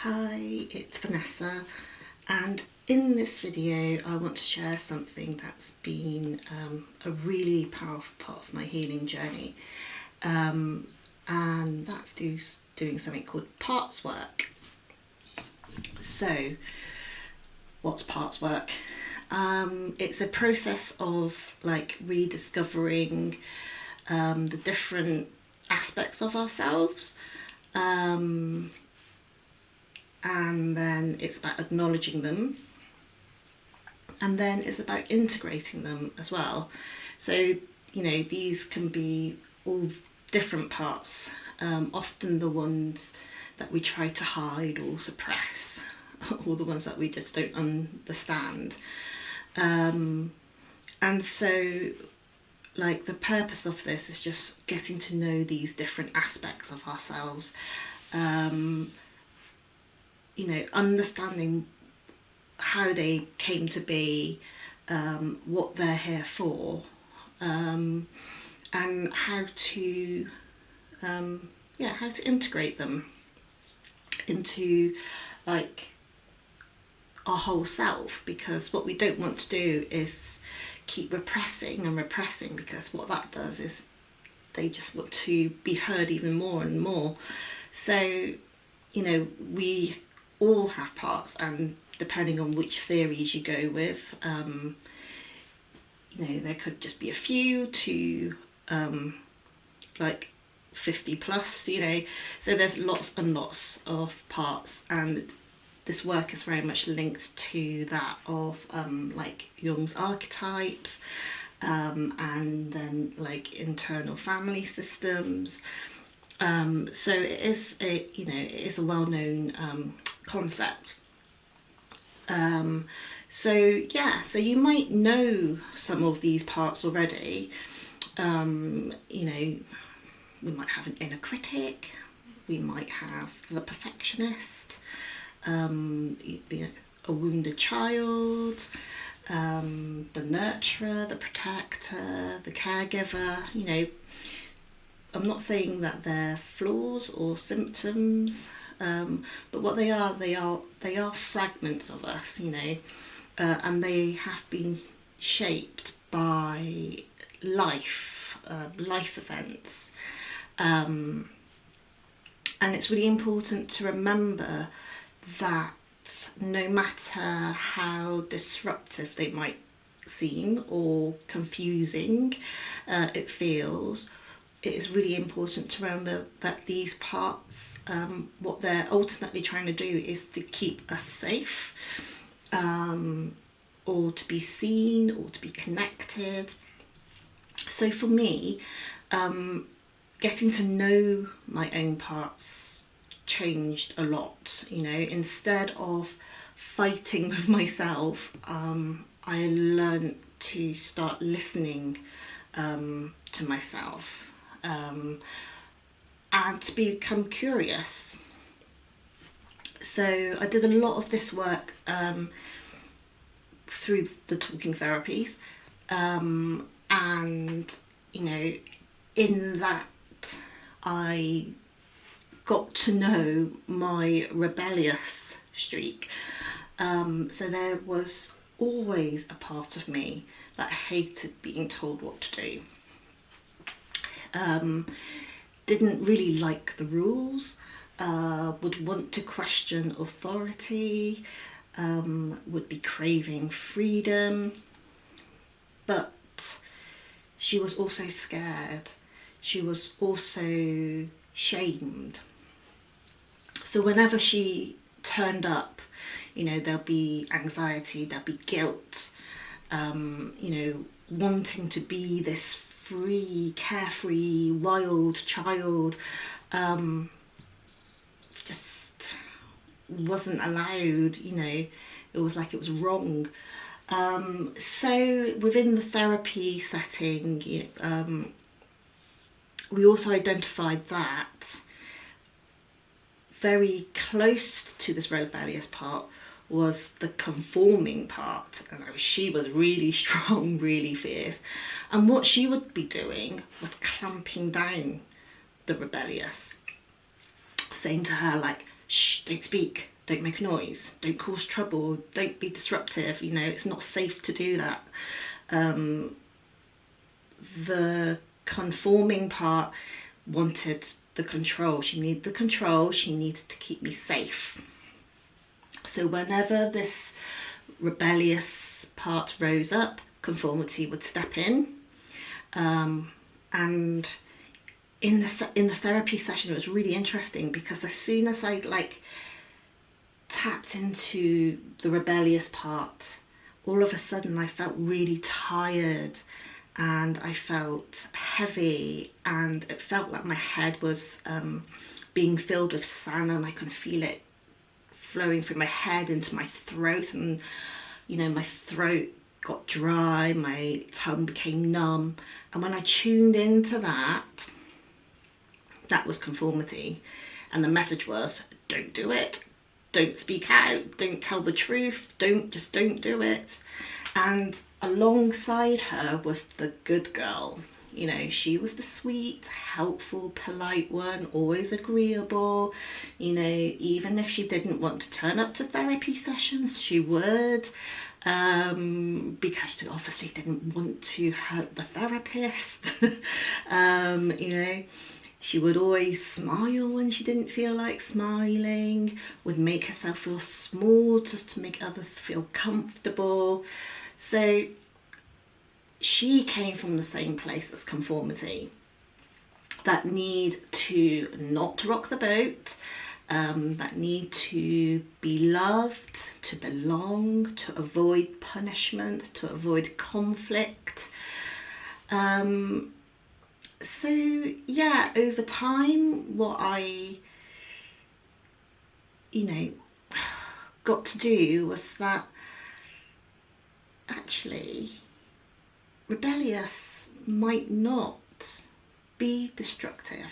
Hi, it's Vanessa, and in this video I want to share something that's been a really powerful part of my healing journey, and that's doing something called parts work. So what's parts work? It's a process of like rediscovering the different aspects of ourselves, and then it's about acknowledging them, and then it's about integrating them as well. So these can be all different parts, often the ones that we try to hide or suppress, or the ones that we just don't understand, and so like the purpose of this is just getting to know these different aspects of ourselves, understanding how they came to be, what they're here for, and how to integrate them into like our whole self, because what we don't want to do is keep repressing, because what that does is they just want to be heard even more and more. So we all have parts, and depending on which theories you go with, there could just be a few to like 50 plus, so there's lots and lots of parts, and this work is very much linked to that of like Jung's archetypes, and then like internal family systems. So it is a well-known concept. So you might know some of these parts already. We might have an inner critic, we might have the perfectionist, a wounded child, the nurturer, the protector, the caregiver. I'm not saying that they're flaws or symptoms, but what they are fragments of us, and they have been shaped by life events, and it's really important to remember that no matter how disruptive they might seem or confusing it feels, it is really important to remember that these parts, what they're ultimately trying to do is to keep us safe, or to be seen, or to be connected. So for me, getting to know my own parts changed a lot. Instead of fighting with myself, I learned to start listening to myself, and to become curious. So I did a lot of this work through the talking therapies, and in that I got to know my rebellious streak. So there was always a part of me that hated being told what to do, didn't really like the rules, would want to question authority, would be craving freedom, but she was also scared. She was also shamed. So whenever she turned up, there'll be anxiety, there'll be guilt, wanting to be this free, carefree, wild child, just wasn't allowed. It was like it was wrong. So within the therapy setting, we also identified that very close to this rebellious part was the conforming part, and she was really strong, really fierce, and what she would be doing was clamping down the rebellious, saying to her like, shh, don't speak, don't make a noise, don't cause trouble, don't be disruptive. You know, it's not safe to do that. The conforming part wanted the control. She needed the control. She needed to keep me safe. So whenever this rebellious part rose up, conformity would step in. And in the therapy session, it was really interesting because as soon as I tapped into the rebellious part, all of a sudden I felt really tired and I felt heavy, and it felt like my head was being filled with sand, and I could feel it flowing through my head into my throat, and you know, my throat got dry, my tongue became numb. And when I tuned into that, that was conformity. And the message was, don't do it, don't speak out, don't tell the truth, just don't do it. And alongside her was the good girl. You know, she was the sweet, helpful, polite one, always agreeable. You know, even if she didn't want to turn up to therapy sessions, she would, because she obviously didn't want to hurt the therapist. You know, she would always smile when she didn't feel like smiling, would make herself feel small just to make others feel comfortable. So she came from the same place as conformity. That need to not rock the boat, that need to be loved, to belong, to avoid punishment, to avoid conflict. So yeah, over time, what I, you know, got to do was that actually rebellious might not be destructive.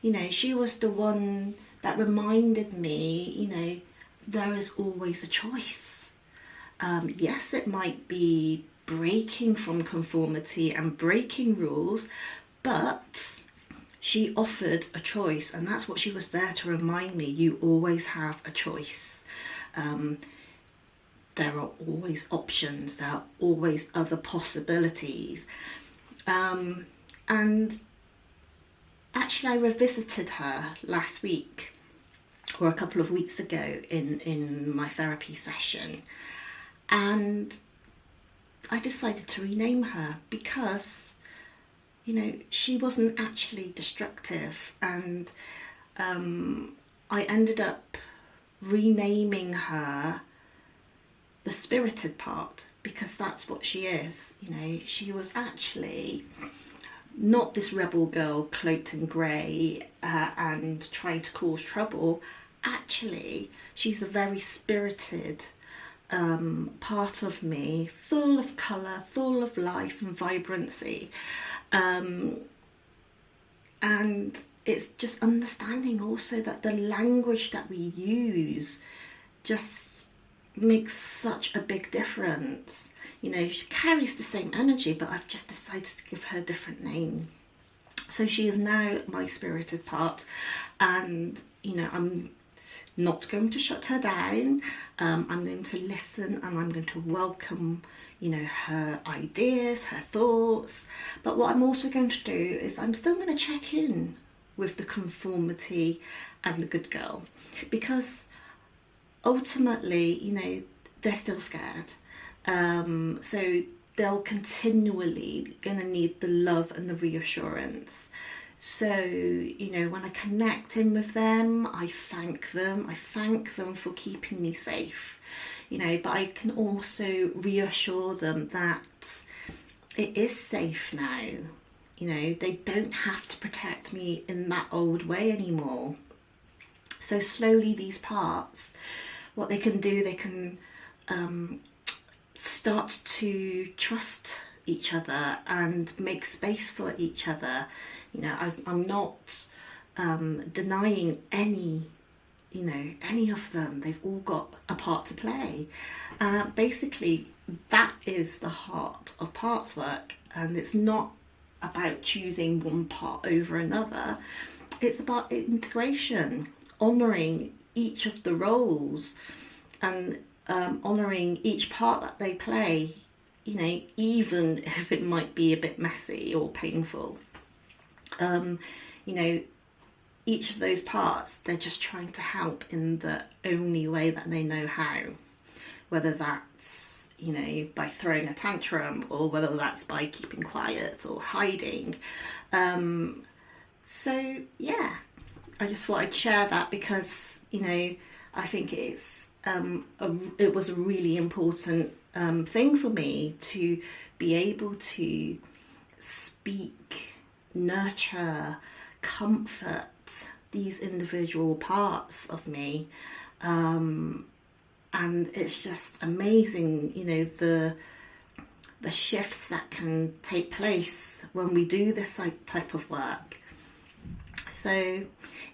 You know, she was the one that reminded me, you know, there is always a choice. Yes, it might be breaking from conformity and breaking rules, but she offered a choice, and that's what she was there to remind me. You always have a choice. There are always options, there are always other possibilities. And actually I revisited her last week, or a couple of weeks ago in my therapy session, and I decided to rename her because, you know, she wasn't actually destructive, and I ended up renaming her the spirited part, because that's what she is. You know, she was actually not this rebel girl cloaked in grey and trying to cause trouble. Actually, she's a very spirited part of me, full of colour, full of life and vibrancy. And it's just understanding also that the language that we use just makes such a big difference. You know, she carries the same energy, but I've just decided to give her a different name. So she is now my spirited part, and you know, I'm not going to shut her down. I'm going to listen, and I'm going to welcome, you know, her ideas, her thoughts. But what I'm also going to do is I'm still going to check in with the conformity and the good girl, because ultimately, you know, they're still scared. So they'll continually going to need the love and the reassurance. So, you know, when I connect in with them, I thank them. I thank them for keeping me safe, you know, but I can also reassure them that it is safe now. You know, they don't have to protect me in that old way anymore. So slowly these parts, what they can do, they can start to trust each other and make space for each other. You know, I'm not denying any of them. They've all got a part to play. Basically, that is the heart of parts work, and it's not about choosing one part over another. It's about integration, honouring each of the roles and honouring each part that they play, you know, even if it might be a bit messy or painful. You know, each of those parts, they're just trying to help in the only way that they know how, whether that's, you know, by throwing a tantrum, or whether that's by keeping quiet or hiding. So yeah, I just thought I'd share that because, you know, I think it was a really important thing for me to be able to speak, nurture, comfort these individual parts of me. And it's just amazing, you know, the shifts that can take place when we do this type of work. So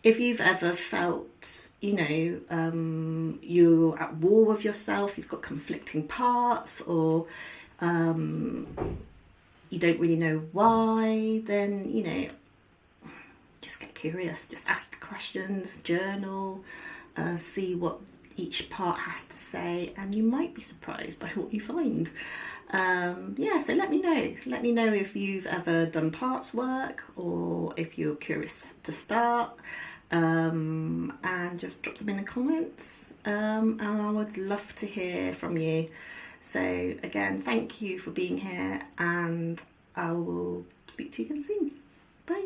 if you've ever felt, you know, you're at war with yourself, you've got conflicting parts, or you don't really know why, then, you know, just get curious, just ask the questions, journal, see what each part has to say, and you might be surprised by what you find. Yeah, so let me know if you've ever done parts work, or if you're curious to start, and just drop them in the comments, and I would love to hear from you. So again, thank you for being here, and I will speak to you again soon. Bye.